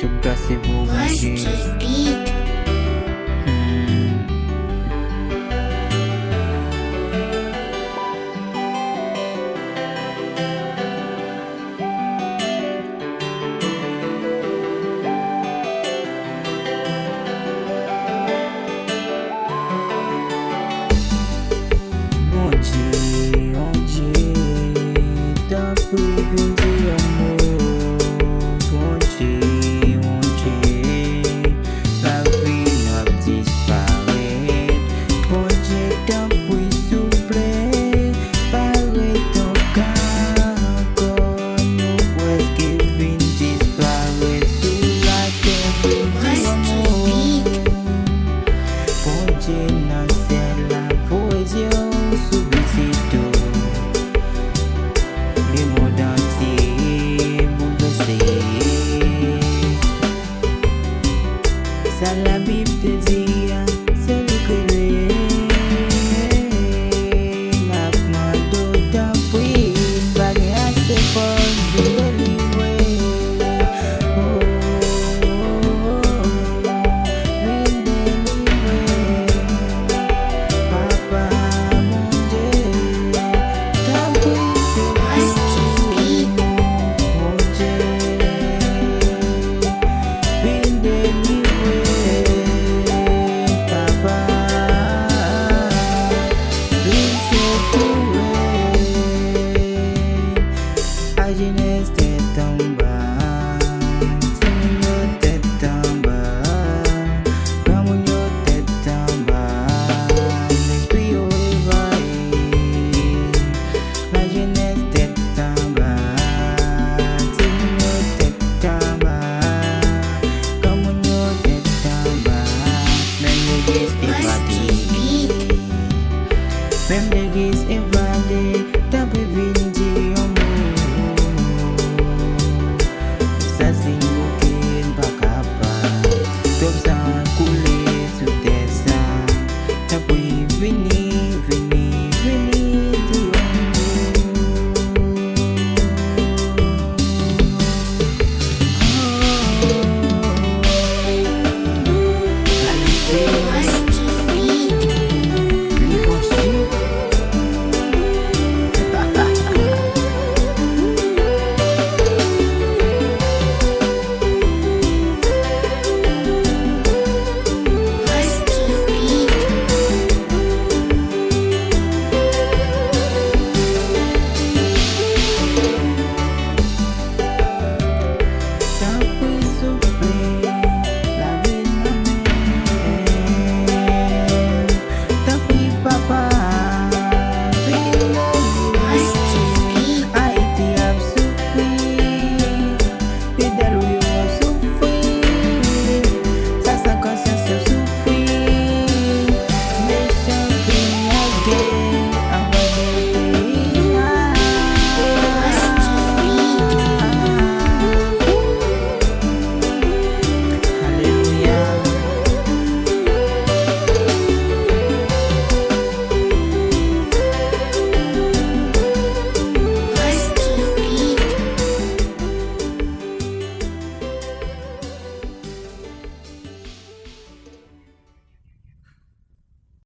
cette place c'est pour manger. Mon Dieu, t'as pris du amour. Mon Dieu, la vie n'a disparu. Mon Dieu, t'as pris souffler. Paraît ton corps encore. Nous presque vin disparaître sous la terre du amour. Mon Dieu, n'a c'est la poésie. Subito,